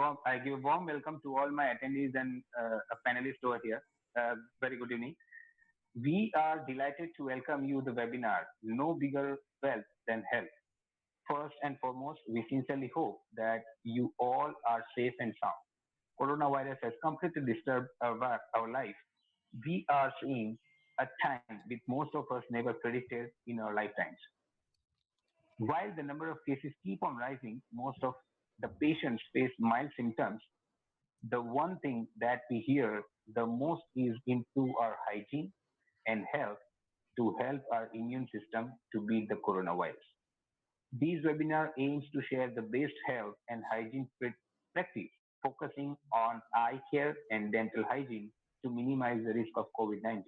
I give a warm welcome to all my attendees and panelists over here. Very good evening. We are delighted to welcome you to the webinar, No Bigger Wealth Than Health. First and foremost, we sincerely hope that you all are safe and sound. Coronavirus has completely disturbed our life. We are seeing a time with most of us never predicted in our lifetimes. While the number of cases keep on rising, most of the patients face mild symptoms. The one thing that we hear the most is improve our hygiene and health to help our immune system to beat the coronavirus. This webinar aims to share the best health and hygiene practice, focusing on eye care and dental hygiene to minimize the risk of COVID-19.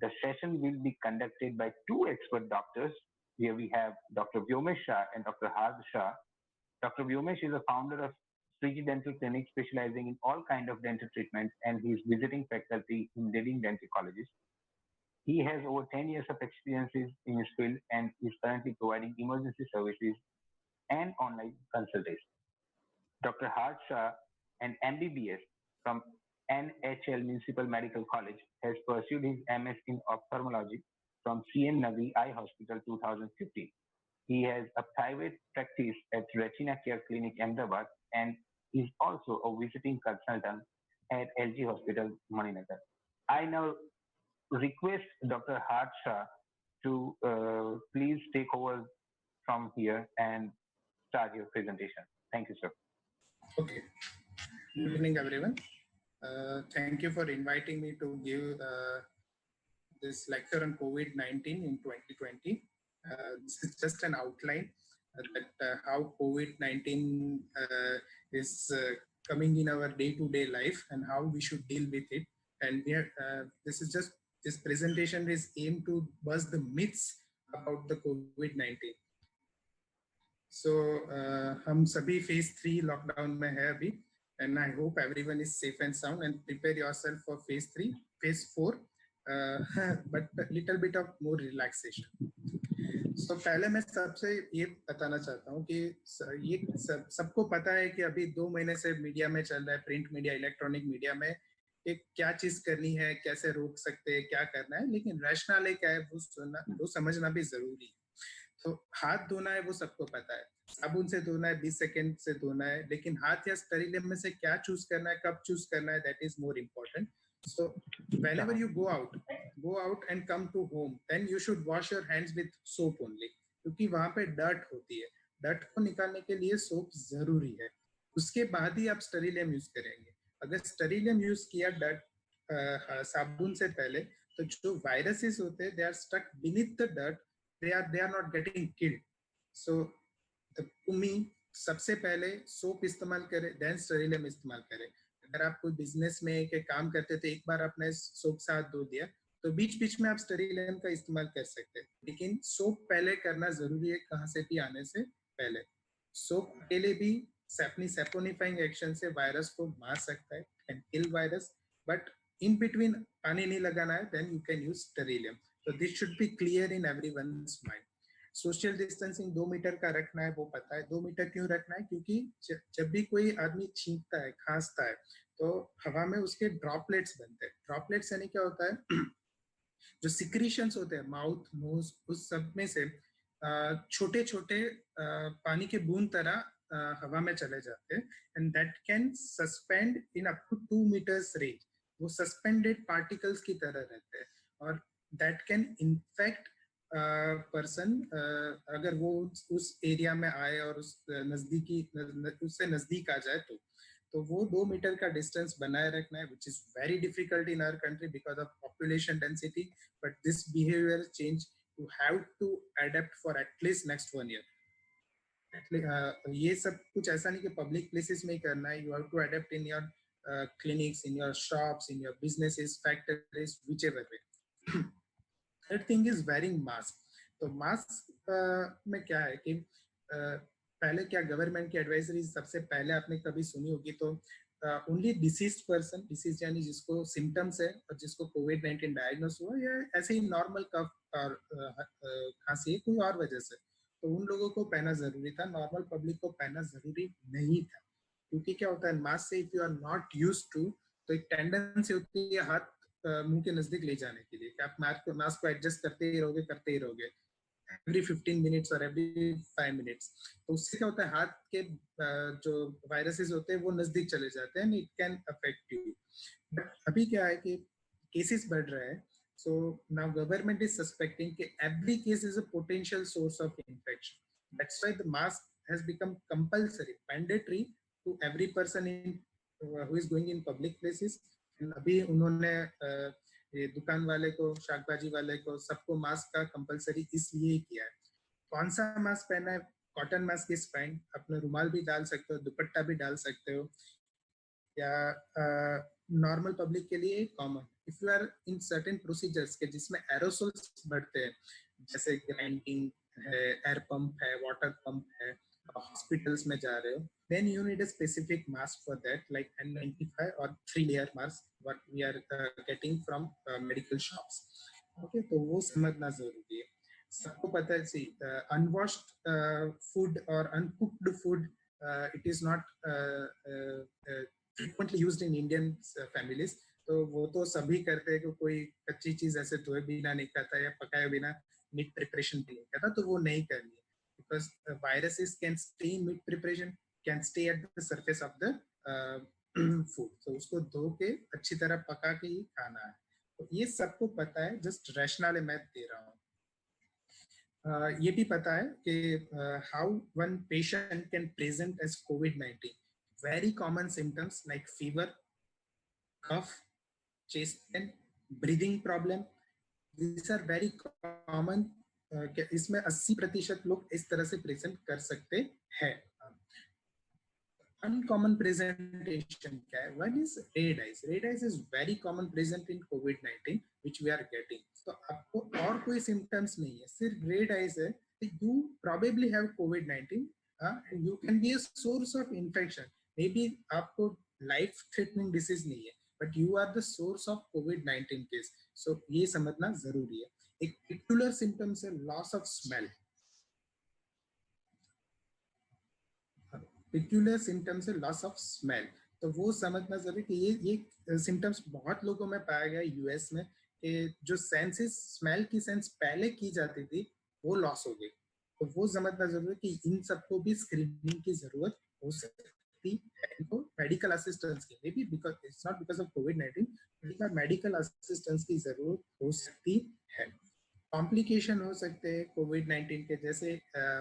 The session will be conducted by two expert doctors. Here we have Dr. Vyomesh Shah and Dr. Harsh Shah. Dr. Vyomesh is a founder of Sriji Dental Clinic specializing in all kinds of dental treatments, and he is visiting faculty in leading dental colleges. He has over 10 years of experiences in his field and is currently providing emergency services and online consultation. Dr. Harsh Shah, an MBBS from NHL Municipal Medical College, has pursued his MS in ophthalmology from CN Navi Eye Hospital 2015. He has a private practice at Retina Care Clinic Ahmedabad and is also a visiting consultant at LG Hospital Maninagar. I now request Dr. Harsh Shah to please take over from here and start your presentation. Thank you, sir. Okay. Good evening, everyone. Thank you for inviting me to give this lecture on COVID-19 in 2020. This is just an outline that how COVID-19 is coming in our day-to-day life and how we should deal with it. And we are, this presentation is aimed to bust the myths about the COVID-19. So हम सभी phase 3 lockdown में है अभी, and I hope everyone is safe and sound and prepare yourself for phase 3, phase 4, but a little bit of more relaxation. So पहले मैं सबसे ये बताना चाहता हूँ कि ये सबको पता है कि अभी 2 महीने से मीडिया में चल रहा है, प्रिंट मीडिया, इलेक्ट्रॉनिक मीडिया में क्या चीज करनी है, कैसे रोक सकते हैं, क्या करना है, लेकिन रैशनल क्या है वो समझना भी जरूरी है। तो हाथ धोना है वो सबको पता है, साबुन से धोना है, 20 सेकंड से धोना है, लेकिन हाथ या स्टेरिलियम में से क्या चूज करना है, कब चूज करना है, that is more important. So whenever you go out and come to home, then you should wash your hands with soap only, क्योंकि वहां पे डर्ट होती है, डर्ट को निकालने के लिए सोप जरूरी है. उसके बाद ही आप स्टेरिलियम यूज करेंगे. अगर स्टेरिलियम यूज किया डर्ट साबुन से पहले, तो जो वायरसेस होते हैं, they are stuck beneath the dirt, they are not getting killed. So to me, सबसे पहले सोप इस्तेमाल करें, देन स्टेरिलियम इस्तेमाल करें. अगर आप कोई बिजनेस में के काम करते थे, एक बार आपने सोप से हाथ धो दिया, तो बीच बीच में आप स्टेरिलियम का इस्तेमाल कर सकते हैं, लेकिन सोप पहले करना जरूरी है कहाँ से भी आने से पहले. सोप अकेले भी अपनी सेपोनिफाइंग एक्शन से वायरस को मार सकता है, can kill virus, but in between पानी नहीं लगाना है, then you can use Sterillium. So this should be clear in everyone's mind. Social distancing 2 metre का रखना है, वो पता है. 2 मीटर क्यों रखना है? क्योंकि जब भी कोई आदमी छींकता है, खांसता है, तो हवा में उसके ड्रॉपलेट्स बनते हैं. ड्रॉपलेट्स यानी क्या होता है? जो सिक्रीशंस होते हैं माउथ, नोज, उस सब में से छोटे छोटे पानी के बूंद तरह हवा में चले जाते हैं, and that can suspend in up to 2 metres range. वो सस्पेंडेड पार्टिकल्स की तरह रहते हैं, और that can infect person अगर वो उस एरिया में आए और उस उससे नजदीक आ जाए, तो वो 2 मीटर का डिस्टेंस बनाए रखना है, which is very difficult in our country because of population density, but this behavior change you have to adapt for at least next 1 year. ये सब कुछ ऐसा नहीं कि पब्लिक प्लेसेस में ही करना है. You have to adapt in your clinics, in your shops, in your businesses, factories, whichever way. Third thing is wearing mask. तो मास्क में क्या है कि पहले क्या गवर्नमेंट की एडवाइजरी सबसे पहले आपने कभी सुनी होगी, तो ओनली डिसीज्ड पर्सन, डिसीज यानी जिसको सिम्टम्स है और जिसको कोविड-19 डायग्नोस हुआ, या ऐसे ही नॉर्मल कफ और खांसी कोई और वजह से, तो उन लोगों को पहनना जरूरी था. नॉर्मल पब्लिक को पहनना जरूरी नहीं था, क्योंकि क्या होता है मास्क से if you are not used to तो एक टेंडेंसी होती है हाथ मुंह के नजदीक ले जाने के लिए कि आप मास्क को एडजस्ट करते ही रहोगे एवरी 15 मिनट्स और एवरी 5 मिनट्स। तो उससे क्या होता है हाथ के जो वायरसेस होते हैं वो नजदीक चले जाते हैं and it can affect you. But अभी क्या है कि केसेस बढ़ रहे हैं, so now government is suspecting that every case is a potential source of infection. That's why the mask has become compulsory, mandatory to every person in who is going in public places. And अभी उन्होंने ये दुकान वाले को, शाकभाजी वाले को, सबको mask का कंपलसरी इसलिए ही किया है। कौन सा मास्क पहना है? कॉटन मास्क इज फाइन, अपना रुमाल भी डाल सकते हो, दुपट्टा भी डाल सकते हो, या नॉर्मल पब्लिक के लिए common. If you are in certain procedures के जिसमें एरोसोल्स बढ़ते हैं, जैसे ग्राइंडिंग है, एयर पंप है, वाटर पंप है, हॉस्पिटल्स में जा रहे हो, then you need a specific mask for that, like N95 or 3-layer mask what we are getting from medical shops. Okay, तो वो समझना जरूरी है। सबको पता है, सी अनवॉश्ड फूड और uncooked food it is not frequently used in Indian families. तो वो तो सभी करते हैं कि कोई कच्ची चीज ऐसे धोए बिना नहीं खाता या पकाए बिना मीट प्रिपरेशन भी नहीं करता, तो वो नहीं करनी है because viruses can stay in meat preparation, can stay at the surface of the food. So उसको धो के अच्छी तरह पका के ही खाना है। तो ये सबको पता है, जस्ट रैशनल मैं दे रहा हूँ। ये भी पता है कि how one patient can present as COVID-19. Very common symptoms like fever, cough, chest pain, breathing problem. These are very common. इसमें 80% लोग इस तरह से प्रेजेंट कर सकते हैं। अनकॉमन प्रेजेंटेशन क्या है? One is red eyes. Red eyes is very common present in कोविड-19 व्हिच वी आर गेटिंग। तो आपको और कोई सिम्टम्स नहीं है, सिर्फ रेड आइज है, यू प्रोबेबली हैव कोविड-19 and you can be a source of infection. Maybe बी आपको लाइफ थ्रेटनिंग डिसीज नहीं है, but you are the source of कोविड-19 केस। सो ये समझना जरूरी है। एक पेक्युलर सिम्टम्स है loss of smell. Peculiar symptoms है लॉस ऑफ स्मेल, तो वो समझना जरूरी कि ये सिम्टम्स बहुत लोगों में पाया गया यूएस में कि जो सेंसेस, स्मेल की सेंस पहले की जाती थी वो लॉस हो गई। तो वो समझना जरूरी कि इन सबको भी स्क्रीनिंग की जरूरत हो सकती है, इनको मेडिकल असिस्टेंस की, may be because it's not because of covid, medical assistance की जरूरत हो सकती है। कॉम्प्लिकेशन हो सकते हैं कोविड-19 के, जैसे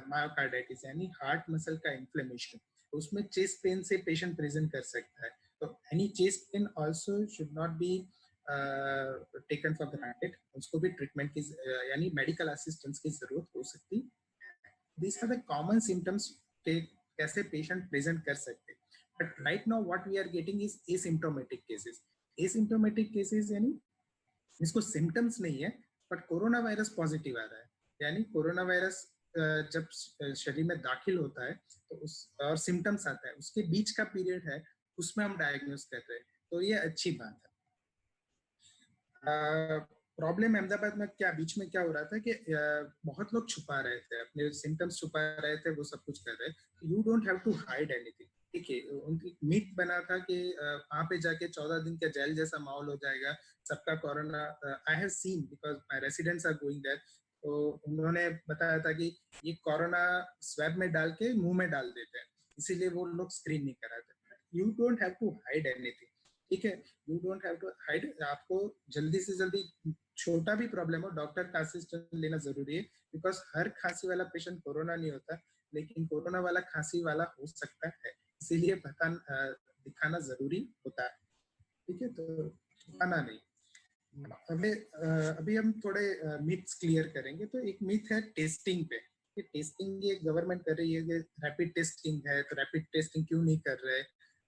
मायोकार्डाइटिस यानी हार्ट मसल का इन्फ्लेमेशन, उसमें चेस्ट पेन से पेशेंट प्रेजेंट कर सकता है। तो any chest pain also should not be taken for granted, उसको भी ट्रीटमेंट की यानी मेडिकल असिस्टेंस की जरूरत हो सकती है। This are the common symptoms के कैसे पेशेंट प्रेजेंट कर सकते हैं। But right now what we are getting is asymptomatic cases. Asymptomatic cases यानी इसको सिम्टम्स नहीं है बट कोरोना वायरस पॉजिटिव आ रहा है, यानी कोरोना वायरस जब शरीर में दाखिल होता है तो उस और सिम्टम्स आता है, उसके बीच का पीरियड है, उसमें हम डायग्नोस कर रहे हैं, तो ये अच्छी बात है। प्रॉब्लम अहमदाबाद में क्या बीच में क्या हो रहा था कि बहुत लोग छुपा रहे थे, अपने सिम्टम्स छुपा रहे थे, वो सब कुछ कर रहे। You don't have to hide anything. देखिए उनकी मिथ बना था कि वहां पे जाके 14 दिन का जेल जैसा माहौल हो जाएगा, सबका corona. I have seen because my residents are going there, तो उन्होंने बताया था कि ये कोरोना स्वैब में डाल के मुंह में डाल देते हैं, इसीलिए वो लोग स्क्रीन नहीं कराते। You don't have to hide anything, ठीक है, you don't have to hide. आपको जल्दी से जल्दी छोटा भी प्रॉब्लम हो डॉक्टर का असिस्टेंस लेना जरूरी है, बिकॉज हर खांसी वाला पेशेंट कोरोना नहीं होता, लेकिन कोरोना वाला खांसी वाला हो सकता है, इसीलिए दिखाना जरूरी होता है, ठीक है, तो छुपाना नहीं। अभी हम थोड़े मिथ्स क्लियर करेंगे। तो एक मिथ है टेस्टिंग पे, कि टेस्टिंग ये गवर्नमेंट कर रही है कि रैपिड टेस्टिंग है, तो रैपिड टेस्टिंग क्यों नहीं कर रहे,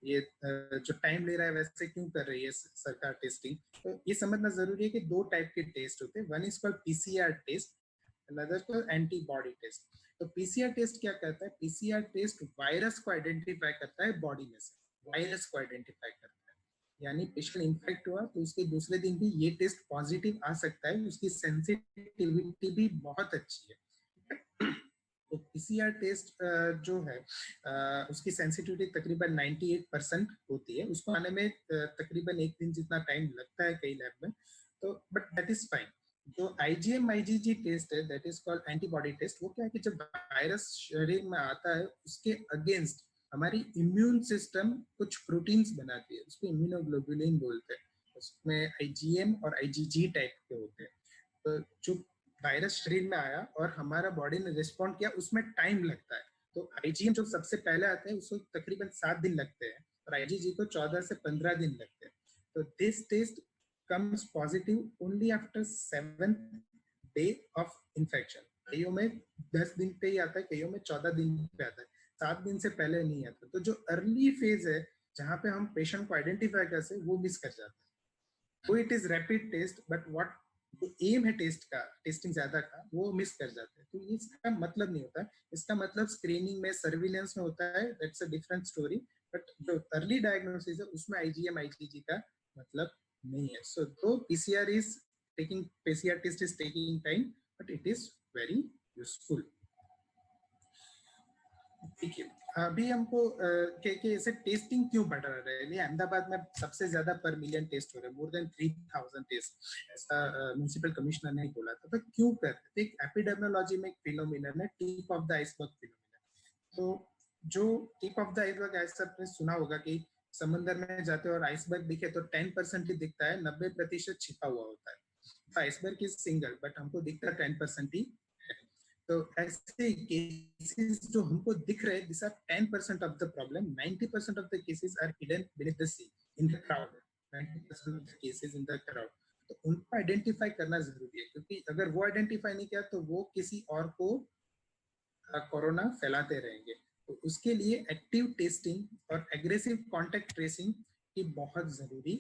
ये जो टाइम ले रहा है वैसे क्यों कर रही है सरकार टेस्टिंग। तो ये समझना जरूरी है कि दो टाइप के टेस्ट होते हैं, one is called PCR test, another called antibody test. तो पीसीआर टेस्ट क्या करता है? पीसीआर टेस्ट वायरस को आइडेंटिफाई करता है बॉडी में से, वायरस को आइडेंटिफाई करता है, यानी पेशेंट इन्फेक्ट हुआ तो उसके दूसरे दिन भी ये टेस्ट पॉजिटिव आ सकता है, उसकी सेंसिटिविटी भी बहुत अच्छी है। तो पीसीआर टेस्ट जो है उसकी सेंसिटिविटी तकरीबन 98% होती है। उसको आने में तकरीबन 1 दिन जितना टाइम लगता है कई लैब में, तो बट दैट इज फाइन। जो IgM IgG टेस्ट है, that is called antibody test, वो क्या है कि जब वायरस शरीर में आता है उसके अगेंस्ट हमारी इम्यून सिस्टम कुछ प्रोटीन्स बनाती है, उसको इम्यूनोग्लोबुलिन बोलते हैं। उसमें IgM और IgG टाइप के होते हैं। तो जो वायरस शरीर में आया और हमारा बॉडी ने रिस्पॉन्ड किया, उसमें टाइम लगता है। तो IgM जो सबसे पहले आता है उसको तकरीबन 7 दिन लगते हैं और IgG को 14 से 15 दिन लगते हैं। तो this test comes positive only after 7th day of infection। कईयों में 10 दिन पे ही आता है, कईयों में 14 दिन पे आता है, 7 दिन से पहले नहीं आता। तो जो अर्ली फेज है जहाँ पे हम पेशेंट को आइडेंटिफाई कर सकते, वो मिस कर जाते हैं। तो it is rapid test, but what जो एम है टेस्ट का, टेस्टिंग ज्यादा का, वो मिस कर जाते हैं। तो इसका मतलब नहीं होता है, इसका मतलब स्क्रीनिंग में, सर्विलेंस में होता है, that's a different story. But जो अर्ली डायग्नोसिस है उसमें IgM IgG का मतलब नहीं है। सो तो PCR is taking, PCR test is taking time, but it is very useful। ठीक है, अभी हमको के ऐसे टेस्टिंग क्यों बढ़ रहा है? अहमदाबाद में सबसे ज्यादा पर मिलियन टेस्ट हो रहे हैं, मोर देन 3000 टेस्ट, ऐसा म्युनिसिपल कमिश्नर ने बोला था। तो क्यों कर रहे थे? एक एपिडेमियोलॉजी में एक फिनोमिनन है, tip of the iceberg phenomenon. तो जो टिप ऑफ द आइसबर्ग, ऐसा आपने सुना होगा कि समुद्र में जाते और आइसबर्ग दिखे तो 10% ही दिखता है, 90% छिपा हुआ होता है। तो आइसबर्ग इज सिंगल, बट हमको दिखता है 10% ही है। तो ऐसे केसेस जो हमको दिख रहे हैं, this are 10% of the problem. 90% of the cases are hidden beneath the sea, in the crowd. 90% of the cases in the crowd. तो उनको आइडेंटिफाई करना जरूरी है, क्योंकि अगर वो आइडेंटिफाई नहीं किया तो वो किसी और को कोरोना फैलाते रहेंगे। तो उसके लिए एक्टिव टेस्टिंग और एग्रेसिव कॉन्टेक्ट ट्रेसिंग की बहुत जरूरी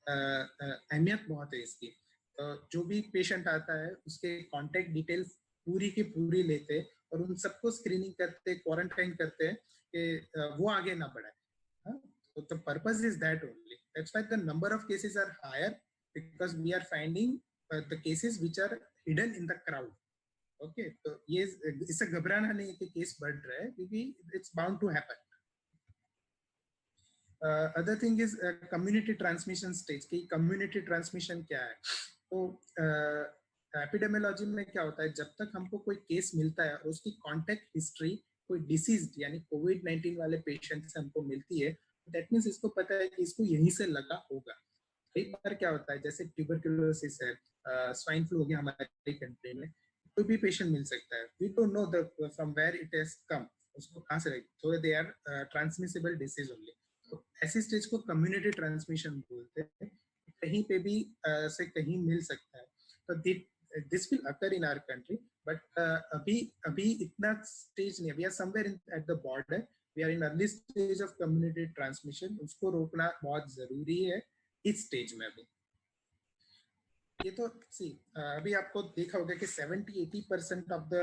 अहमियत बहुत है इसकी। जो भी पेशेंट आता है उसके कॉन्टेक्ट डिटेल्स पूरी की पूरी लेते और उन सबको स्क्रीनिंग करते, क्वारंटाइन करते हैं कि वो आगे ना बढ़े। So the purpose is that only. That's why the number of cases are higher, because we are finding the cases which are hidden in the crowd. Okay, तो ये इससे घबराना नहीं कि केस बढ़ रहा है, क्योंकि it's bound to happen. Other thing is community transmission stage की। कम्युनिटी ट्रांसमिशन क्या है? तो एपिडेमियोलॉजी में क्या होता है, जब तक हमको कोई केस मिलता है और उसकी कॉन्टेक्ट हिस्ट्री कोई डिसीज यानी कोविड-19 वाले पेशेंट से हमको मिलती है, दैट मीन्स इसको पता है कि इसको यहीं से लगा होगा। कई बार क्या होता है, जैसे ट्यूबरकुलोसिस है, स्वाइन फ्लू हो गया हमारे कंट्री में, कोई भी पेशेंट मिल सकता है, we don't know the from where it has come, उसको कहां से लगी, तो they are transmissible disease only. तो ऐसी स्टेज को कम्युनिटी ट्रांसमिशन बोलते हैं। कहीं पे भी से कहीं मिल सकता है। तो this will occur in our country, but अभी इतना स्टेज नहीं है। We are somewhere at the border, we are in early stage of community transmission. उसको रोकना बहुत जरूरी है इस स्टेज में। अभी ये तो सी अभी आपको देखा होगा कि 70-80% of the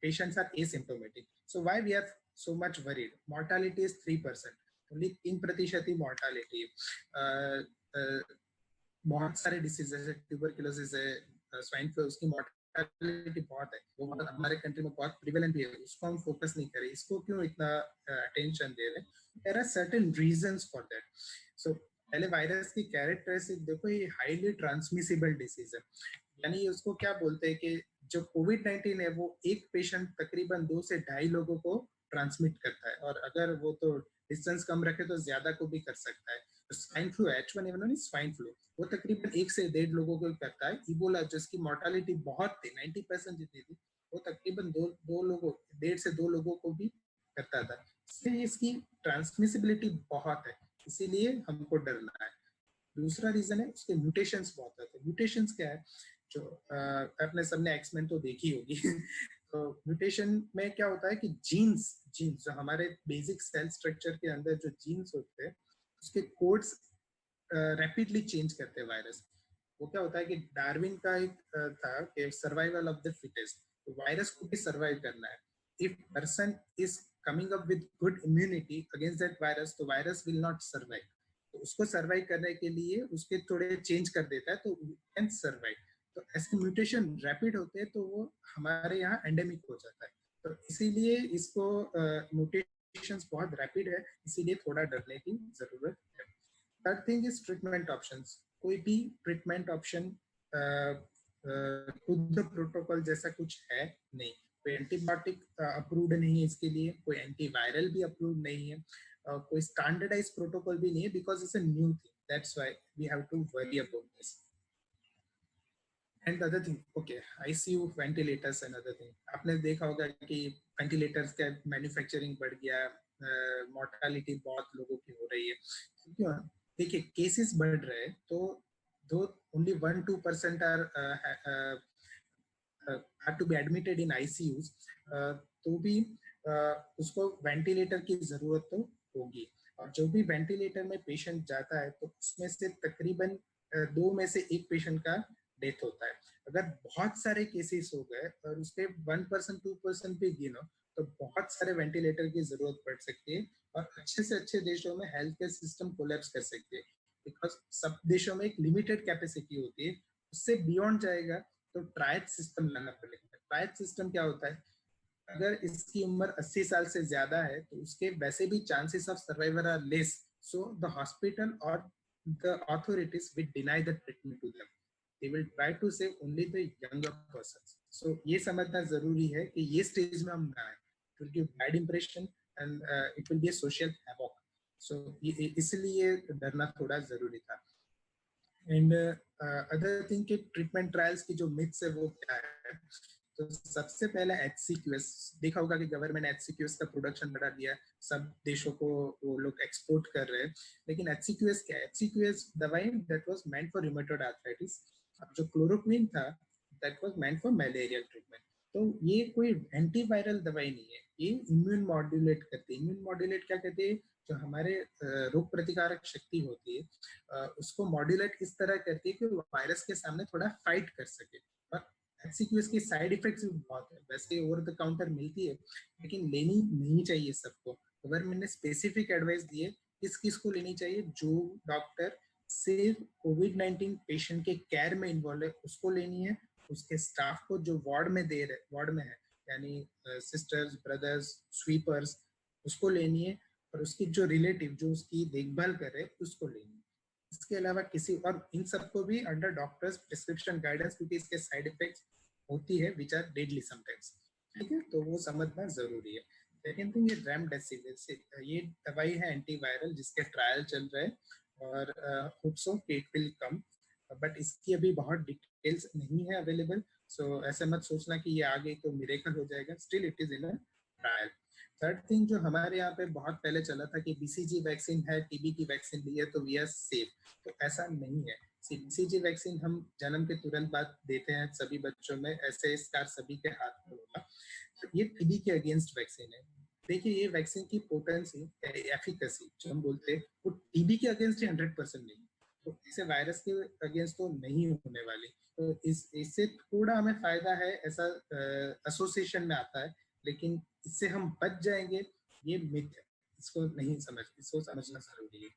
patients are asymptomatic. So why we are so much worried? Mortality is 3%, only 3% ही मॉर्टालिटी है। बहुत सारे डिसीज जैसे ट्यूबरकुलोसिस है, स्वाइन फ्लू, उसकी मॉर्टालिटी बहुत है, वो हमारे कंट्री में बहुत प्रिवेलेंट भी है, उसको हम फोकस नहीं करें। इसको क्यों इतना अटेंशन दे रहे? There are certain reasons for that. So पहले वायरस की कैरेक्टरिस्टिक देखो, ये हाईली ट्रांसमिसिबल डिसीज है, यानी उसको क्या बोलते हैं कि जो कोविड-19 है वो एक पेशेंट तकरीबन 2 से 2.5 लोगों को ट्रांसमिट करता है, और अगर वो तो डिस्टेंस कम रखे तो ज्यादा को भी कर सकता है। Swine flu, H1N1 swine flu, वो तकरीबन 1 से 1.5 लोगों को करता है। इबोला जिसकी मॉर्टालिटी बहुत थी, 90% जितनी थी, वो तकरीबन 1.5 से 2 लोगों को भी करता था। इसलिए इसकी ट्रांसमिसिबिलिटी बहुत है, इसीलिए हमको डरना है। दूसरा रीजन है उसके म्यूटेशंस बहुत होते हैं। म्यूटेशंस क्या है? जो आपने सबने एक्समेन तो देखी होगी तो म्यूटेशन में क्या होता है कि जीन्स जो हमारे बेसिक सेल स्ट्रक्चर के अंदर जो जीन्स होते हैं, उसके कोड्स रैपिडली चेंज करते हैं वायरस। वो क्या होता है कि डार्विन का एक था कि सर्वाइवल ऑफ द फिटेस्ट, तो वायरस को भी सर्वाइव करना है। If person is coming up with good immunity against that virus, तो वायरस विल नॉट सर्वाइव। तो उसको सर्वाइव करने के लिए उसके थोड़े चेंज कर देता है, तो कैन सर्वाइव। तो ऐसे म्यूटेशन रैपिड होते हैं, तो वो हमारे यहाँ एंडेमिक हो जाता है। तो इसीलिए इसको म्यूटेशंस बहुत रैपिड है, इसीलिए थोड़ा डरने की जरूरत है। Third thing is treatment options. कोई भी ट्रीटमेंट ऑप्शन खुद प्रोटोकॉल जैसा कुछ है नहीं। कोई एंटीबायोटिक अप्रूव्ड नहीं है इसके लिए, कोई एंटीवायरल भी अप्रूव्ड नहीं है, कोई स्टैंडर्डाइज प्रोटोकॉल भी नहीं है, because it's a new thing, that's why we have to worry about this. And other thing, okay, ICU ventilators and other thing, आपने देखा होगा कि वेंटिलेटर्स का मैन्युफैक्चरिंग बढ़ गया, मोर्टालिटी बहुत लोगों की हो रही है। क्यों? देखिए, केसेस बढ़ रहे हैं तो दो only 1-2% are to be admitted in ICUs, तो भी उसको वेंटिलेटर की जरूरत तो होगी। और जो भी वेंटिलेटर में पेशेंट जाता है तो उसमें से तकरीबन 2 में से 1 पेशेंट का डेथ होता है। अगर बहुत सारे केसेस हो गए और उसके 1% 2% भी गिनो तो बहुत सारे वेंटिलेटर की जरूरत पड़ सकती है, और अच्छे से अच्छे देशों में हेल्थ केयर सिस्टम कोलैप्स कर सकती है, बिकॉज सब देशों में एक लिमिटेड कैपेसिटी होती है। उससे बियॉन्ड जाएगा तो ट्रायड सिस्टम लाना पड़ेगा। ट्रायड सिस्टम क्या होता है? अगर इसकी उम्र 80 साल से ज्यादा है तो उसके वैसे भी chances of survival are less, so the hospital और the authorities will deny the treatment to them. They will try to save only the younger persons. So ये समझना जरूरी है कि ये स्टेज में हम ना आए. It will give bad impression and it will be a social havoc. So इसलिए डरना थोड़ा जरूरी था. एंड अदर थिंग कि ट्रीटमेंट ट्रायल्स की जो मिथ्स है वो क्या है? तो सबसे पहला HCQS, देखा होगा कि गवर्नमेंट ने HCQS का प्रोडक्शन बढ़ा दिया, सब देशों को वो लोग एक्सपोर्ट कर रहे हैं। लेकिन HCQS क्या है? HCQS दवाई that was meant for rheumatoid arthritis. जो क्लोरोक्विन था that was meant for malarial treatment. तो ये कोई एंटीवायरल दवाई नहीं है, ये इम्यून मॉड्यूलेट करती है। इम्यून मॉड्यूलेट क्या कहते हैं? जो हमारे रोग प्रतिकारक शक्ति होती है उसको मॉड्यूलेट इस तरह करती है कि वो वायरस के सामने थोड़ा फाइट कर सके। और HCQS की साइड इफेक्ट्स भी बहुत है, वैसे ओवर द काउंटर मिलती है लेकिन लेनी नहीं चाहिए सबको। गवर्नमेंट ने स्पेसिफिक एडवाइस दी है किस किस को लेनी चाहिए। जो डॉक्टर सिर्फ कोविड-19 पेशेंट के केयर में इन्वॉल्व है उसको लेनी है। उसके स्टाफ को जो वार्ड में दे रहे वार्ड में है, यानी सिस्टर्स, ब्रदर्स, स्वीपर्स, उसको लेनी है। और उसकी जो रिलेटिव जो उसकी देखभाल करे उसको लेनी है। इसके अलावा किसी और इन सबको भी अंडर डॉक्टर्स प्रिस्क्रिप्शन गाइडेंस, क्योंकि इसके साइड इफेक्ट्स होती है विच आर डेडली समटाइम्स। ठीक है, तो वो समझना जरूरी है। सेकेंड थिंग, ये रेमडेसिविर, ये दवाई है एंटीवायरल जिसके ट्रायल चल रहे हैं और hope so it will come, but इसकी अभी बहुत डिटेल्स नहीं है अवेलेबल। सो ऐसे मत सोचना कि ये आ गई तो मिरेकल हो जाएगा, still it is in a trial. Third thing, जो हमारे यहाँ पे बहुत पहले चला था कि BCG वैक्सीन है, TB की वैक्सीन ली है तो वी आर सेफ, तो ऐसा नहीं है। BCG वैक्सीन हम जन्म के तुरंत बाद देते हैं सभी बच्चों में, ऐसे स्कार सभी के हाथ में होगा। तो ये TB के अगेंस्ट वैक्सीन है। देखिए, ये वैक्सीन की पोटेंसी, एफिकेसी जो हम बोलते हैं, वो TB के अगेंस्ट 100% नहीं, तो इसे वायरस के अगेंस्ट तो नहीं होने वाली। तो इससे थोड़ा हमें फायदा है ऐसा एसोसिएशन में आता है, लेकिन इससे हम बच जाएंगे ये मिथ है, इसको समझना जरूरी है।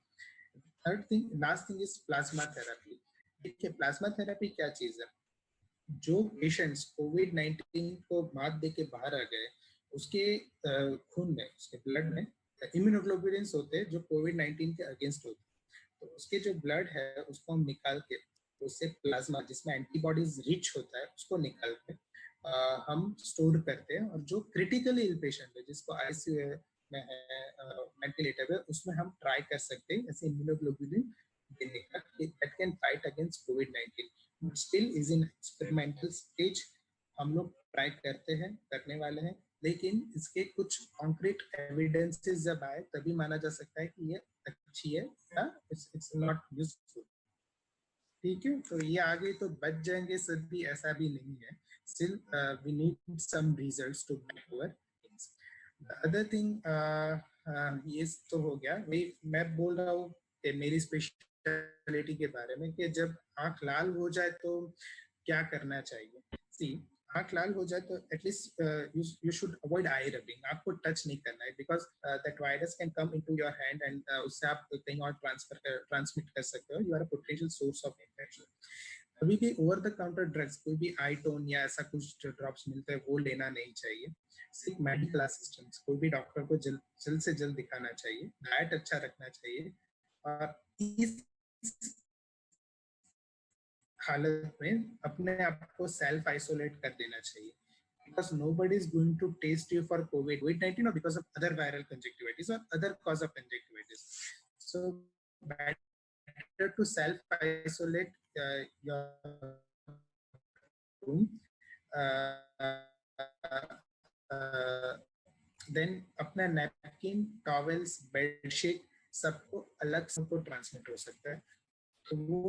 Third thing, last thing is plasma therapy. देखिए, प्लाज्मा थेरेपी क्या चीज है? जो पेशेंट्स कोविड-19 को मात दे के बाहर आ गए, उसके खून में, उसके ब्लड में इम्यूनोग्लोबुलिन्स होते हैं जो कोविड-19 के अगेंस्ट होते हैं। तो उसके जो ब्लड है उसको हम निकाल के, उससे प्लाज्मा जिसमें एंटीबॉडीज रिच होता है उसको निकाल के हम स्टोर करते हैं। और जो क्रिटिकली इल पेशेंट है जिसको आईसीयू में है, वेंटिलेटर पे, उसमें हम ट्राई कर सकते हैं ऐसे इम्यूनोग्लोबुलिन देने का that can fight against covid. Still is in experimental stage, हम लोग ट्राई करने वाले हैं, लेकिन इसके कुछ कॉन्क्रीट एविडेंसेस जब आए तभी माना जा सकता है कि ये अच्छी है या इट्स नॉट यूजफुल। ठीक है, तो ये आ गई तो बच जाएंगे सभी, ऐसा भी नहीं है। Still we need some results to back our things. The other thing, ये तो हो गया। मैं बोल रहा हूँ कि मेरी स्पेशलिटी के बारे में कि जब आंख लाल हो जाए तो क्या करना चाहिए। सी, आंख लाल हो जाए तो at least you should avoid eye rubbing. आपको टच नहीं करना है, because that virus can come into your hand and उससे आप कहीं और ट्रांसमिट कर सकते हो। You are a potential source of infection. कभी भी ओवर द काउंटर ड्रग्स, कोई भी आईटोन या ऐसा कुछ ड्रॉप्स मिलते हैं वो लेना नहीं चाहिए। सिर्फ मेडिकल असिस्टेंस, कोई भी डॉक्टर को जल्द से जल्द दिखाना चाहिए। डाइट अच्छा रखना चाहिए और इस हालत में अपने आप को सेल्फ आइसोलेट कर देना चाहिए, because nobody is going to test you for COVID-19 or because of other viral conjunctivitis or other cause of conjunctivitis. So better to self isolate your room, then अपना नैपकिन, टॉवेल्स, बेडशीट सबको अलग सबको transmit हो सकता है, तो वो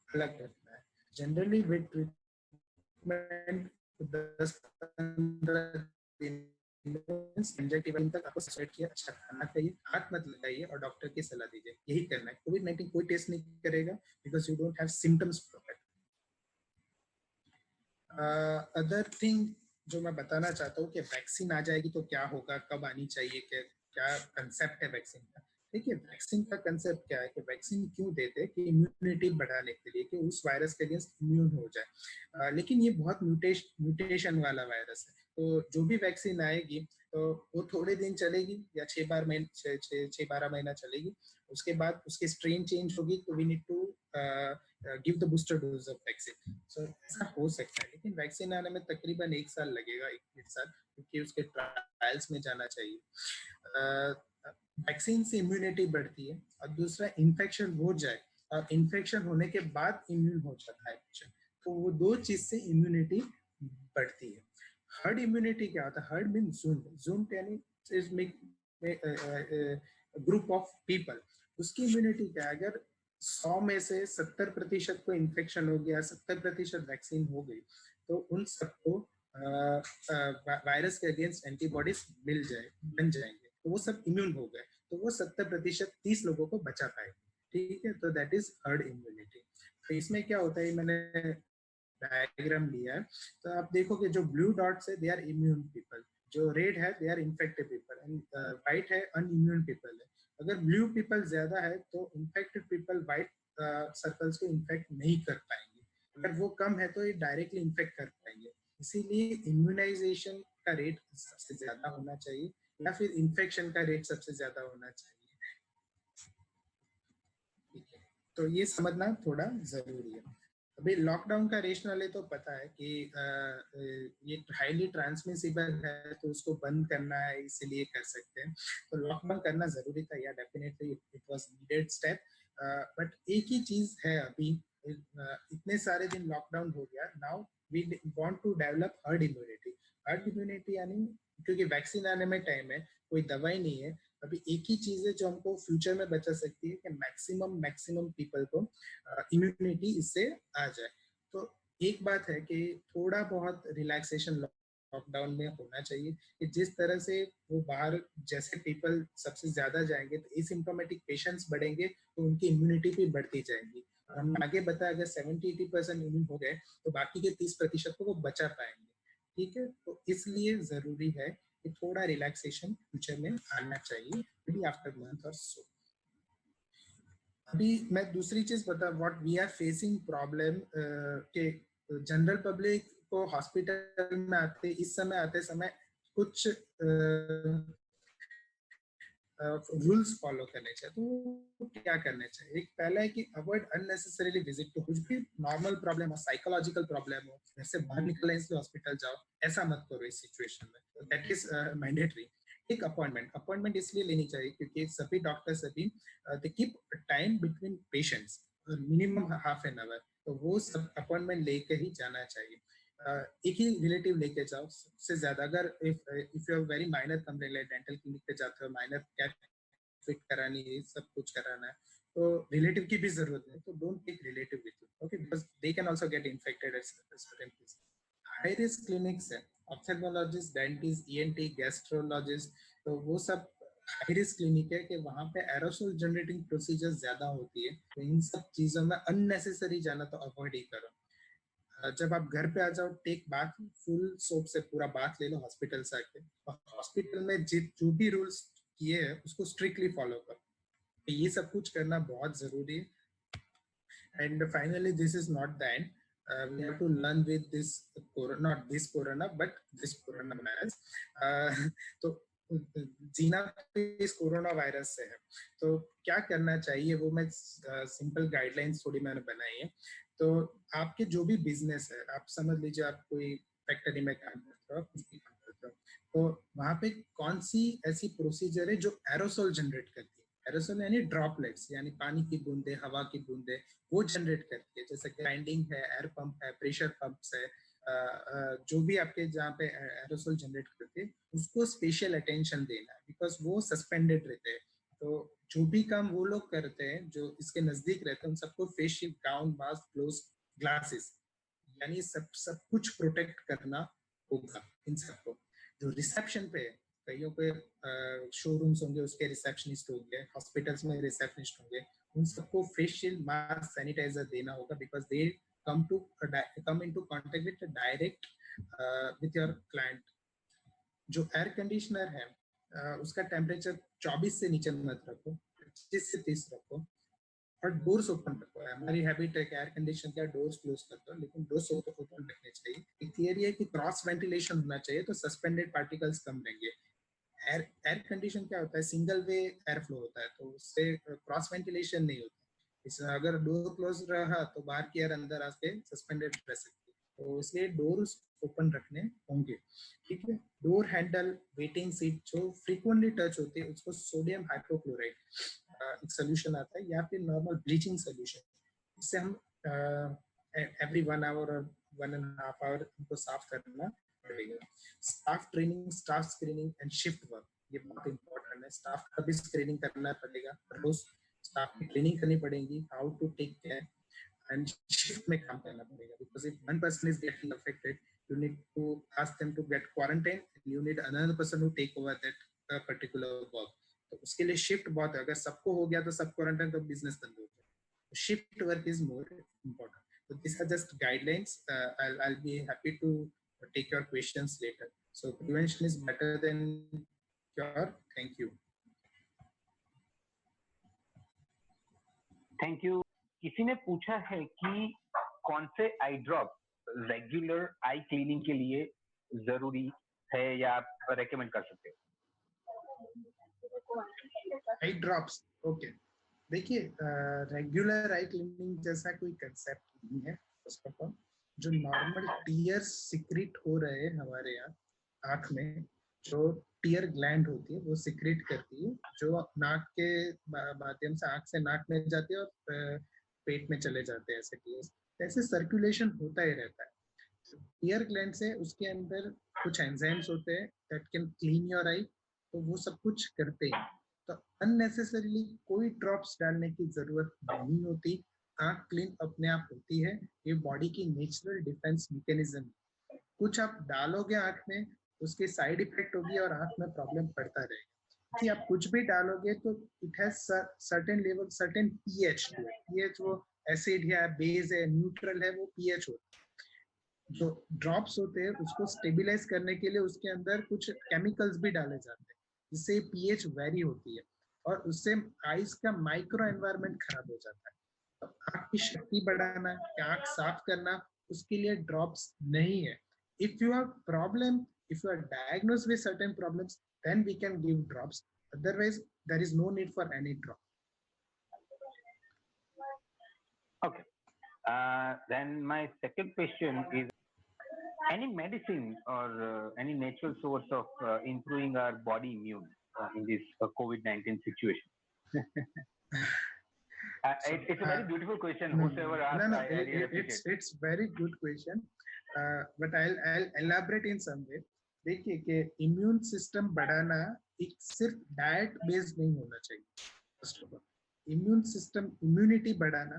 अलग रखना है। जनरली विद ट्रीटमेंट 10-15 दिन कंजक्टिवाइटिस तक आपको सस्पेक्ट किया, अच्छा खाना खाइए, हाथ मत लगाइए और डॉक्टर की सलाह दीजिए, यही करना है। कोविड-19 कोई टेस्ट नहीं करेगा because you don't have symptoms from it. Other thing जो मैं बताना चाहता हूँ कि वैक्सीन आ जाएगी तो क्या होगा, कब आनी चाहिए, क्या कंसेप्ट है वैक्सीन का। देखिए वैक्सीन का कंसेप्ट क्या है कि वैक्सीन क्यों देते हैं कि इम्यूनिटी बढ़ाने के लिए, कि उस वायरस के अगेंस्ट इम्यून हो जाए। लेकिन ये बहुत म्यूटेशन वाला वायरस है, तो जो भी वैक्सीन आएगी तो वो थोड़े दिन चलेगी या 6-12 महीना चलेगी, उसके बाद उसकी स्ट्रेन चेंज होगी, तो we need to give the booster dose of vaccine. So ऐसा हो सकता है, लेकिन वैक्सीन आने में तकरीबन 1 साल लगेगा, 1-1.5 साल, क्योंकि उसके ट्रायल्स में जाना चाहिए। वैक्सीन से इम्यूनिटी बढ़ती है और दूसरा इन्फेक्शन हो जाए और इन्फेक्शन होने के बाद इम्यून हो जाता है पेशेंट, तो वो दो चीज से इम्यूनिटी बढ़ती है। हर्ड इम्यूनिटी क्या होता है? हर्ड मीन झुंड यानी ग्रुप ऑफ पीपल, उसकी इम्यूनिटी क्या है? अगर 100 में से 70% को इन्फेक्शन हो गया, 70% वैक्सीन हो गई, तो उन सबको वायरस के अगेंस्ट एंटीबॉडीज बन जाएंगे, तो वो सब इम्यून हो गए, तो वो 70% 30 लोगों को बचा पाएंगे। ठीक है, तो दैट इज हर्ड इम्यूनिटी। तो इसमें क्या होता है, मैंने डायग्राम लिया है, तो आप देखोगे जो ब्लू डॉट्स है दे आर इम्यून पीपल, जो रेड है they are infected people, and white है अनइम्यून पीपल है। अगर ब्लू पीपल ज्यादा है तो इन्फेक्टेड पीपल व्हाइट सर्कल्स को इन्फेक्ट नहीं कर पाएंगे, अगर वो कम है तो ये डायरेक्टली इन्फेक्ट कर पाएंगे। इसीलिए इम्यूनाइजेशन का रेट सबसे ज्यादा होना चाहिए या फिर इन्फेक्शन का रेट सबसे ज्यादा होना चाहिए। ठीक है, तो ये समझना थोड़ा जरूरी है। अभी लॉकडाउन का रेशनल है तो पता है कि ये हाईली ट्रांसमिसिबल है, तो उसको बंद करना है, इसलिए कर सकते हैं, तो लॉकडाउन करना जरूरी था, या definitely it was needed step. But एक ही चीज है अभी, इतने सारे दिन लॉकडाउन हो गया, now we want to develop herd immunity. Herd immunity यानी, क्योंकि वैक्सीन आने में टाइम है, कोई दवाई नहीं है, अभी एक ही चीज है जो हमको फ्यूचर में बचा सकती है कि मैक्सिमम पीपल को इम्यूनिटी इससे आ जाए। तो एक बात है कि थोड़ा बहुत रिलैक्सेशन लॉकडाउन में होना चाहिए, कि जिस तरह से वो बाहर जैसे पीपल सबसे ज्यादा जाएंगे तो एसिम्प्टोमेटिक पेशेंट्स बढ़ेंगे, तो उनकी इम्यूनिटी भी बढ़ती जाएगी। हम आगे बताया, अगर 70-80% इम्यून हो गए तो बाकी के 30% को वो बचा पाएंगे। ठीक है, तो इसलिए जरूरी है कि थोड़ा रिलैक्सेशन फ्यूचर में आना चाहिए, maybe आफ्टर मंथ और सो। अभी मैं दूसरी चीज बता, what we are facing problem के जनरल पब्लिक को हॉस्पिटल में आते समय कुछ रूल्स फॉलो करने चाहिए। तो क्या करना चाहिए? एक पहला है कि अवॉइड अननेसेसरीली विजिट टू, कुछ भी नॉर्मल प्रॉब्लम हो, साइकोलॉजिकल प्रॉब्लम हो, घर से बाहर निकलने इसलिए हॉस्पिटल जाओ, ऐसा मत करो इस सिचुएशन में, दैट इज मैंडेटरी। एक अपॉइंटमेंट इसलिए लेनी चाहिए क्योंकि सभी डॉक्टर्स अभी they keep time between patients, minimum half an hour, तो वो सब अपॉइंटमेंट लेके ही जाना चाहिए। एक ही रिलेटिव लेके जाओ, सबसे ज्यादा अगर if you have very minor complaint, dental clinic पे जाते हो, माइनर कैप फिट करानी है, सब कुछ कराना है, तो रिलेटिव की भी जरूरत है, तो don't take relative with you, okay, because they can also get infected at certain place. High risk clinics है, ऑप्थेल्मोलॉजिस्ट, डेंटिस्ट, ईएनटी, गैस्ट्रोलॉजिस्ट, तो वो सब हाई रिस्क क्लिनिक है कि वहां पे एरोसोल जनरेटिंग प्रोसीजर ज्यादा होती है, तो इन सब चीजों में अननेसेसरी जाना तो अवॉइड ही करो। जब आप घर पे आ जाओ, टेक बाथ, फुल सोप से पूरा बाथ ले लो हॉस्पिटल से आके, और हॉस्पिटल में जो भी रूल्स किए हैं उसको स्ट्रिक्टली फॉलो करो, ये सब कुछ करना बहुत जरूरी है। And finally, this is not the end. We have to learn with this not this corona, but this coronavirus. तो जीना इस कोरोना वायरस से है, तो क्या करना चाहिए वो मैं सिंपल गाइडलाइंस थोड़ी मैंने बनाई है। तो आपके जो भी बिजनेस है, आप समझ लीजिए आप कोई फैक्ट्री में काम करते हो, कुछ भी काम करते हो, तो वहां पे कौन सी ऐसी प्रोसीजर है जो एरोसोल जनरेट करती है। एरोसोल यानी ड्रॉपलेट्स, यानी पानी की बूंदे, हवा की बूंदे, वो जनरेट करती है। जैसे ग्राइंडिंग है, एयर पंप है, प्रेशर पंप्स है, जो भी आपके जहाँ पे एरोसोल जनरेट करते हैं उसको स्पेशल अटेंशन देना है, बिकॉज वो सस्पेंडेड रहते हैं। तो जो भी काम वो लोग करते हैं जो इसके नजदीक रहते हैं, उन सबको face shield, gown, mask, gloves, glasses, यानी सब कुछ प्रोटेक्ट करना होगा इन सबको। जो रिसेप्शन पे है, कईयों पे शोरूम्स होंगे, उसके रिसेप्शनिस्ट होंगे, हॉस्पिटल्स में रिसेप्शनिस्ट होंगे, उन सबको फेस शील्ड, मास्क, सैनिटाइजर देना होगा, because they come into contact with direct with your client। जो एयर कंडीशनर है उसका टेम्परेचर 24 से नीचे मत रखो, 25 से 30 रखो, और डोर्स ओपन रखो। हमारी हैबिट है कि एयर कंडीशन का डोर्स क्लोज करते हो, लेकिन डोर्स ओपन रखने चाहिए। एक थियरी है कि क्रॉस वेंटिलेशन होना चाहिए, तो सस्पेंडेड पार्टिकल्स कम रहेंगे। एयर कंडीशन क्या होता है, सिंगल वे एयर फ्लो होता है, तो उससे क्रॉस वेंटिलेशन नहीं होता। इसमें अगर डोर क्लोज रहा तो बाहर की एयर अंदर आके सस्पेंडेड रह सकती है, तो इसलिए डोर्स ओपन रखने होंगे। ठीक है। डोर हैंडल, वेटिंग सीट जो फ्रीक्वेंटली टच होती है उसको सोडियम हाइपोक्लोराइड एक सोल्यूशन आता है, या फिर नॉर्मल ब्लीचिंग सोल्यूशन, इससे हम एवरी 1 आवर और 1.5 आवर उनको साफ करना पड़ेगा। Staff training, staff screening and shift work, ये बहुत इंपॉर्टेंट है। स्टाफ का भी स्क्रीनिंग करना पड़ेगा, रोज स्टाफ की ट्रेनिंग करनी पड़ेगी, how to take care, and shift में काम करना पड़ेगा, because if one person is getting affected, you need to ask them to get quarantine, and you need another person to take over that particular work। तो उसके लिए shift बहुत है। अगर सबको हो गया तो सब क्वारंटाइन, तो बिजनेस बंद हो गया। Shift work is more important. So these are just guidelines. I'll be happy to take your questions later. So prevention is better than cure. Thank you. Thank you. किसी ने पूछा है कि कौन से आई ड्रॉप रेगुलर आई क्लीनिंग के लिए जरूरी है या आप रेकमेंड कर सकते हो? Eye drops, okay. देखिए, रेगुलर आई क्लीनिंग जैसा कोई कंसेप्ट नहीं है। फर्स्ट ऑफ ऑल, जो नॉर्मल टीयर्स सिक्रेट हो रहे हैं हमारे यहाँ आँख में, जो टीयर ग्लैंड होती है वो सिक्रेट करती है, जो नाक के माध्यम से आँख से नाक में जाती है और पेट में चले जाते हैं ऐसे टीयर्स। ऐसे सर्कुलेशन होता ही रहता है। टीयर ग्लैंड से उसके अंदर कुछ एंजाइम्स होते हैं दैट कैन क्लीन योर आई, तो वो सब कुछ करते हैं। तो अननेसेसरीली कोई ड्रॉप्स डालने की जरूरत नहीं होती। आँख क्लीन अपने आप होती है, ये बॉडी की नेचुरल डिफेंस मैकेनिज्म। कुछ आप डालोगे आँख में, उसके साइड इफेक्ट होगी और आँख में प्रॉब्लम पड़ता रहेगा। कि आप कुछ भी डालोगे तो it has certain level, certain pH to it. PH वो एसिड है, बेस है, न्यूट्रल है, वो पीएच होता है। जो ड्रॉप्स होते हैं उसको स्टेबिलाईज करने के लिए उसके अंदर कुछ केमिकल्स भी डाले जाते हैं, जिससे पीएच वेरी होती है और उससे आईज का माइक्रो एनवायरनमेंट खराब हो जाता है। तो आँख की शक्ति बढ़ाना, आँख साफ करना, उसके लिए ड्रॉप्स नहीं है। If you have problem, if you are diagnosed with certain problems, then we can give drops. Otherwise, there is no need for any drop. Okay. Then my second question is, any medicine or any natural source of improving our body immune in this COVID-19 situation? It's a very beautiful question. Whoever asked, I really appreciate. It's very good question, but I'll elaborate in some way. देखिए कि immune system बढ़ाना एक सिर्फ diet based नहीं होना चाहिए। First of all, immune system immunity बढ़ाना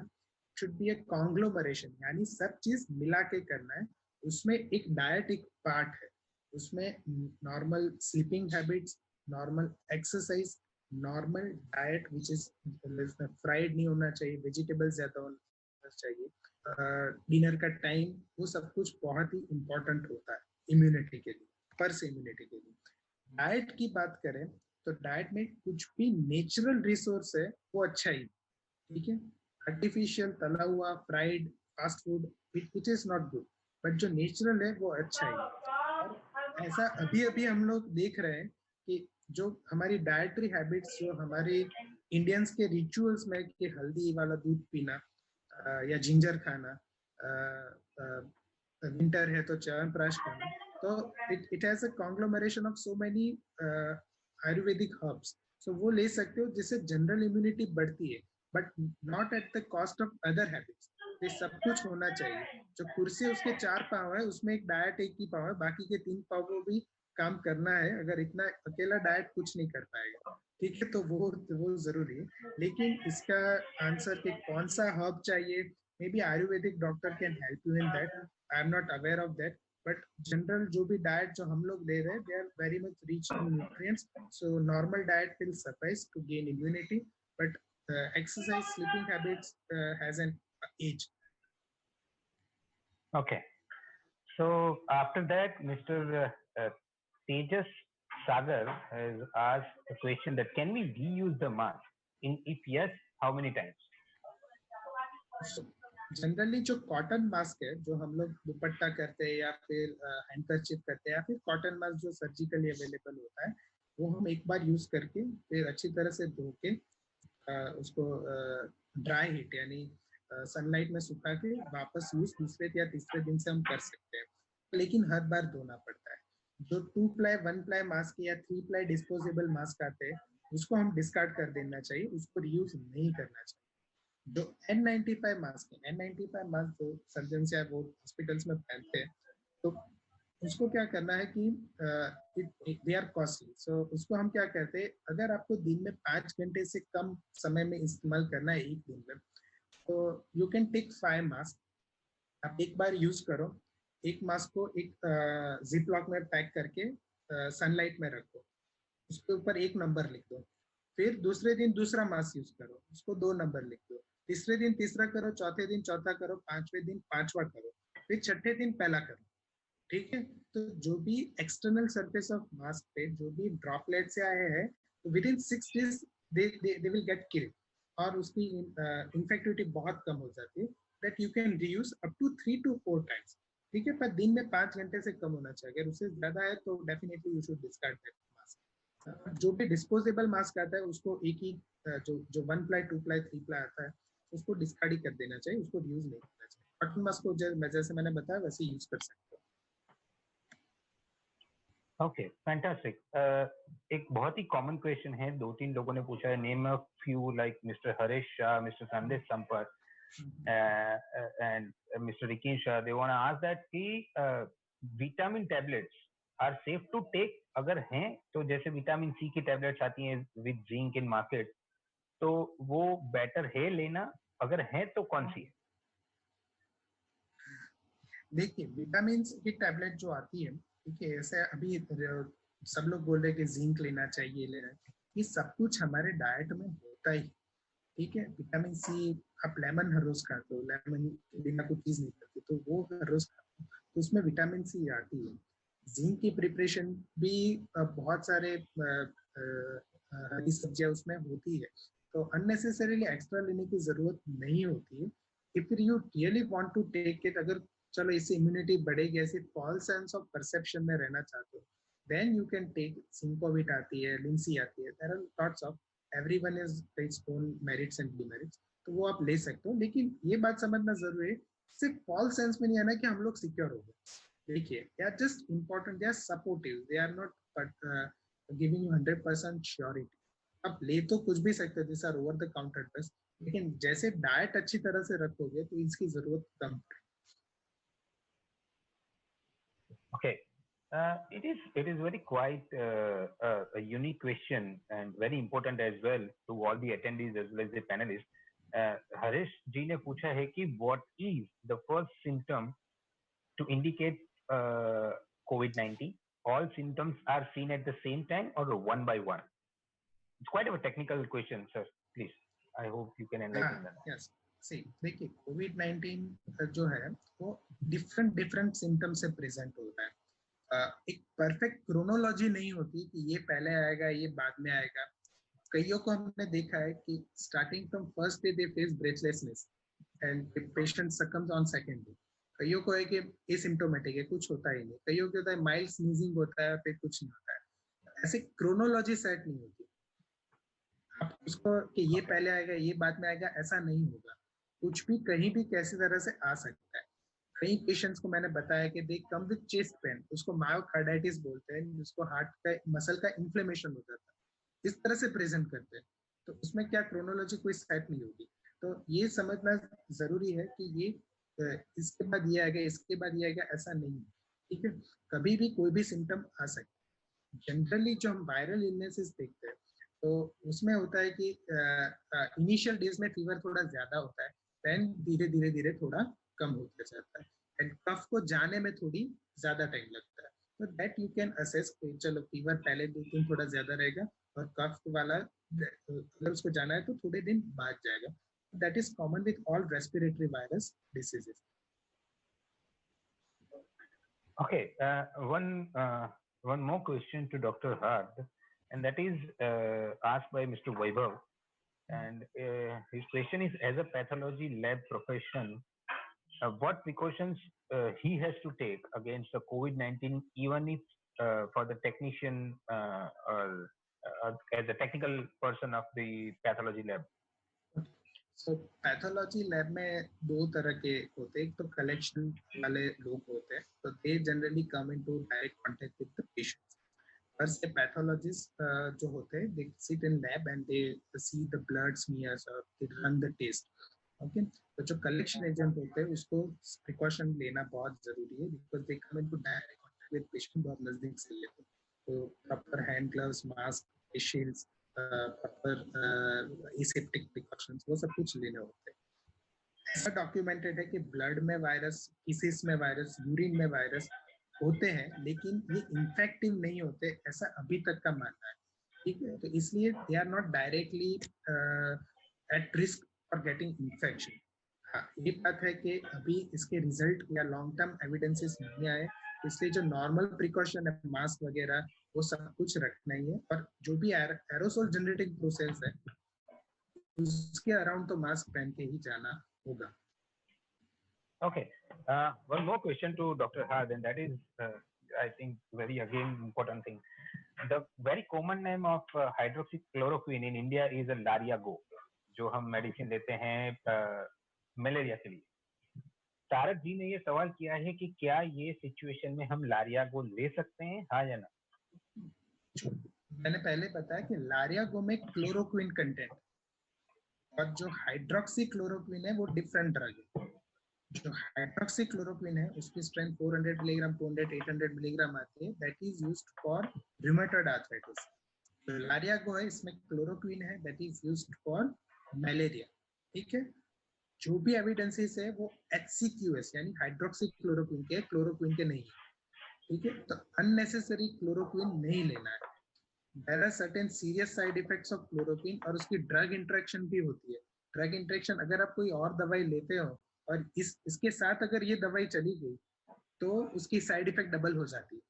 should be ए कॉन्ग्लोमरेशन, यानी सब चीज मिला के करना है। उसमें एक डाइट एक पार्ट है, उसमें normal sleeping habits, normal exercise, normal diet which is fried नहीं होना चाहिए, वेजिटेबल्स ज्यादा होना चाहिए, डिनर का टाइम, वो सब कुछ बहुत ही इंपॉर्टेंट होता है इम्यूनिटी के लिए, पर्स इम्यूनिटी के लिए। डाइट की बात करें तो डाइट में कुछ भी नेचुरल रिसोर्स है वो अच्छा ही, ठीक है। आर्टिफिशियल तला हुआ fried fast food which is not good, but जो नेचुरल है वो अच्छा ही है। और ऐसा अभी अभी हम लोग देख रहे हैं कि जो हमारी डाइटरी हैबिट्स, जो हमारे इंडियंस के रिचुअल्स में कि हल्दी वाला दूध पीना या जिंजर खाना, विंटर है तो च्यवनप्राश खाना, तो it has a conglomeration of so many ayurvedic herbs, so वो ले सकते हो जिससे जनरल इम्यूनिटी बढ़ती है, but not at the cost of other habits. ये सब कुछ होना चाहिए। जो कुर्सी उसके 4 पाँव है, उसमें एक डाइट एक ही पाँव है, बाकी के 3 पाँव को भी काम करना है। अगर इतना अकेला डाइट कुछ नहीं कर पाएगा, ठीक है, तो वो जरूरी है। लेकिन इसका आंसर कि कौन सा हर्ब चाहिए, maybe ayurvedic doctor can help you in that, I am not aware of that, but general जो भी डाइट जो हम लोग ले रहे हैं, they are very much rich in nutrients, so normal diet will suffice to gain immunity, but exercise, sleeping habits has an age. Okay. So after that, Mr. Tejas Sagar has asked a question that can we reuse the mask? If yes, how many times? So, generally जो cotton mask है, जो हम लोग दुपट्टा करते हैं या फिर handkerchief करते हैं या फिर कॉटन मास्क जो सर्जिकली अवेलेबल होता है, वो हम एक बार यूज करके फिर अच्छी तरह से धो के उसको ड्राई हीट यानी सनलाइट में सुखा के वापस यूज दूसरे या तीसरे दिन से हम कर सकते हैं, लेकिन हर बार धोना पड़ता है। जो 2 प्लाई 1 प्लाई मास्क या 3 प्लाई डिस्पोजेबल मास्क आते हैं, उसको हम डिस्कार्ड कर देना चाहिए, उसको रीयूज नहीं करना चाहिए। जो N95 मास्क है, N95 मास्क जो सर्जन या वो हॉस्पिटल्स में पहनते हैं, तो उसको क्या करना है कि दे आर कॉस्टली, सो उसको हम क्या कहते हैं, अगर आपको दिन में 5 घंटे से कम समय में इस्तेमाल करना है एक दिन में, तो यू कैन टेक 5 मास्क। आप एक बार यूज करो, एक मास्क को एक जिप लॉक में पैक करके सनलाइट में रखो, उसके ऊपर 1 नंबर लिख दो, फिर दूसरे दिन दूसरा मास्क यूज करो, उसको 2 नंबर लिख दो, तीसरे दिन तीसरा करो, चौथे दिन चौथा करो, पांचवें दिन पांचवा करो, फिर छठे दिन पहला करो, ठीक है। तो जो भी एक्सटर्नल सरफेस ऑफ मास्क पे जो भी ड्रॉपलेट से आए हैं, तो within 6 days they will get killed, और उसकी इन्फेक्टिविटी बहुत कम हो जाती है, that you can reuse up to 3 to 4 times, ठीक है। पर दिन में 5 घंटे से कम होना चाहिए, अगर उससे ज्यादा है तो definitely you should discard that mask. जो भी डिस्पोजेबल मास्क आता है उसको एक ही जो 1 प्लाई 2 प्लाई 3 प्लाई आता है, उसको डिस्कार्ड ही कर देना चाहिए, उसको यूज नहीं करना चाहिए। कॉटन मास्क को जैसे मैंने बताया वैसे यूज कर सकते हो। Okay, fantastic. एक बहुत ही कॉमन क्वेश्चन है, 2-3 लोगों ने पूछा है, name a few like mister Harish Shah, mister संदेश संपर्क and Mr. Rikin Shah, they want to ask that कि vitamin tablets are safe to take, अगर हैं तो जैसे विटामिन सी की टैबलेट्स आती हैं विद जिंक इन मार्केट, तो वो बेटर है लेना, अगर है तो कौन सी है? देखिए, विटामिन की टैबलेट जो आती है, ठीक है, ऐसे अभी सब लोग बोल रहे हैं कि जिंक लेना चाहिए, लेना, ये सब कुछ हमारे डाइट में होता ही, ठीक है। विटामिन सी, आप लेमन हर रोज खाते हो, लेमन के बिना कोई चीज नहीं करते, तो वो हर रोज खाते हो, तो उसमें विटामिन सी आती है। जिंक की प्रिपरेशन भी बहुत सारे हरी सब्जियां उसमें होती है, तो अननेसेसरीली एक्स्ट्रा लेने की जरूरत नहीं होती है। If you really want to take it, अगर चलो इससे इम्यूनिटी बढ़ेगी, ऐसे फॉल्स सेंस ऑफ परसेप्शन में रहना चाहते हो, then you can take Zincovit आती है, लिंसी आती है, there are lots of, everyone is its own merits and demerits, तो वो आप ले सकते हो। लेकिन ये बात समझना जरूरी है, सिर्फ फॉल्स सेंस में नहीं आना कि हम लोग सिक्योर हो गए। देखिए, they are just important, they are supportive, they are not giving you 100% surety. आप ले तो कुछ भी सकते हो, this are over the counter drugs, लेकिन जैसे डाइट अच्छी तरह से रखोगे तो इसकी जरूरत कम पड़ेगी। Okay. It is very quite a unique question and very important as well to all the attendees as well as the panelists. Harish जी ने पूछा है कि what is the first symptom to indicate COVID-19? All symptoms are seen at the same time or one by one? It's quite of a technical question, sir. Please, I hope you can enlighten that. Yes. See, देखिए, कोविड-19 जो है वो different symptoms से present होता है। एक perfect chronology नहीं होती कि ये पहले आएगा ये बाद में आएगा। कईयों को हमने देखा है कि starting from first day they face breathlessness and patient succumbs on second day. कईयों को है कि एसिम्प्टोमेटिक है, कुछ होता ही नहीं, कईयों को होता है माइल्ड स्नीजिंग होता है, फिर कुछ नहीं होता है। ऐसे क्रोनोलॉजी सेट नहीं होती आप उसको कि ये पहले आएगा ये बाद में आएगा, ऐसा नहीं होगा। कुछ भी कहीं भी कैसी तरह से आ सकता है। कई पेशेंट्स को मैंने बताया कि दे कम विद चेस्ट पेन, उसको मायोकार्डाइटिस बोलते हैं, जिसको हार्ट का मसल का इन्फ्लेमेशन हो जाता है, इस तरह से प्रेजेंट करते हैं। तो उसमें क्या क्रोनोलॉजी कोई सेट नहीं होगी। तो ये समझना जरूरी है कि ये इसके बाद ये आएगा, इसके बाद ये आएगा, ऐसा नहीं है। ठीक है, कभी भी कोई भी सिम्टम आ सकता है। जनरली जो हम वायरल इलनेसेस देखते हैं तो उसमें होता है कि इनिशियल डेज में फीवर थोड़ा ज्यादा होता है, देन धीरे धीरे धीरे थोड़ा कम होता जाता है, एंड कफ को जाने में थोड़ी ज्यादा टाइम लगता है। तो दैट यू कैन असेस, चलो फीवर पहले 2 दिन थोड़ा ज्यादा रहेगा और कफ वाला अगर उसको जाना है तो थोड़े दिन बाद जाएगा। That is common with all respiratory virus diseases. Okay, one more question to Dr. Hard, and that is asked by Mr. Vaibhav. And his question is, as a pathology lab profession, what precautions he has to take against the COVID-19, even if for the technician or as a technical person of the pathology lab? So pathology lab में 2 तरह के होते हैं। एक तो collection वाले लोग होते हैं, तो they generally come into direct contact with the patients. Per pathologist जो होते हैं, they sit in lab and they see the blood smears और they run the test. Okay, तो जो कलेक्शन एजेंट होते हैं उसको प्रिकॉशन लेना बहुत जरूरी है, because they come into direct contact with patient, बहुत नजदीक से लेते हैं। तो proper hand gloves, mask, face shields, proper aseptic precautions, वो सब कुछ लेने होते हैं। ऐसा डॉक्यूमेंटेड है कि ब्लड में वायरस, फीसिस में वायरस, यूरिन में वायरस होते हैं, लेकिन ये इन्फेक्टिव नहीं होते, ऐसा अभी तक का मानना है। ठीक है, तो इसलिए they are not directly at risk for getting infection. हाँ, ये बात है कि अभी इसके रिजल्ट या लॉन्ग टर्म एविडेंसेस नहीं आए, इसलिए जो नॉर्मल प्रिकॉशन है, मास्क वगैरह, वो सब कुछ रखना ही है। और जो भी एरोसोल जनरेटिंग प्रोसेस है उसके अराउंड तो मास्क पहन के ही जाना होगा। Okay, one more question to Dr. Hard, and that is, I think, very again important thing. The very common name of hydroxychloroquine in India is a Lariago, जो हम medicine लेते हैं मलेरिया के लिए। तारक जी ने ये सवाल किया है कि क्या ये सिचुएशन में हम लारियागो ले सकते हैं, हाँ या ना? मैंने पहले बताया कि लारियागो में क्लोरोक्विन कंटेंट, और जो हाइड्रोक्सीक्लोरोक्विन है वो डिफरेंट ड्रग है। जो हाइड्रोक्सीक्लोरोक्विन है उसकी स्ट्रेंथ 400 मिलीग्राम, 200, 800 मिलीग्राम आती है, that is used for rheumatoid arthritis. तो लारियागो है, इसमें क्लोरोक्विन है, that is used for malaria. ठीक है, जो भी एविडेंसेस है वो HCQS यानी हाइड्रोक्सीक्लोरोक्विन के, क्लोरोक्विन के नहीं है। ठीक है, तो अननेसेसरी क्लोरोक्विन नहीं लेना है। There are certain serious side effects of chloroquine, और उसकी ड्रग इंटरेक्शन भी होती है। ड्रग इंटरेक्शन, अगर आप कोई और दवाई लेते हो और इसके साथ अगर ये दवाई चली गई तो उसकी साइड इफेक्ट डबल हो जाती है।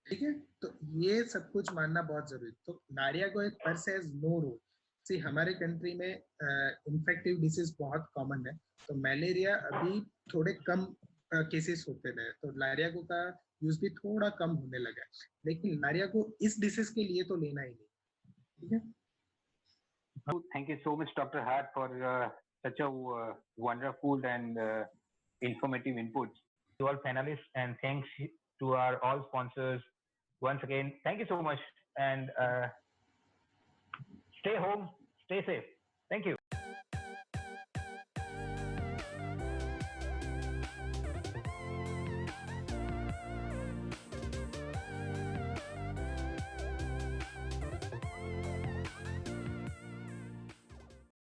ठीक है, तो ये सब कुछ मानना बहुत जरूरी है। तो लारियागो एक पर से हैज नो रोल। सी, हमारे कंट्री में इन्फेक्टिव डिसीज बहुत कॉमन है, तो मलेरिया अभी थोड़े कम केसेस होते रहे, तो लारियागो का यूज भी थोड़ा कम होने लगा है, लेकिन लारियागो इस डिसीज के लिए तो लेना ही नहीं। ठीक है, Thank you so much, Dr. Hart, for such a wonderful and informative inputs to all panelists, and thanks to our all sponsors. Once again, thank you so much, and stay home, stay safe. Thank you.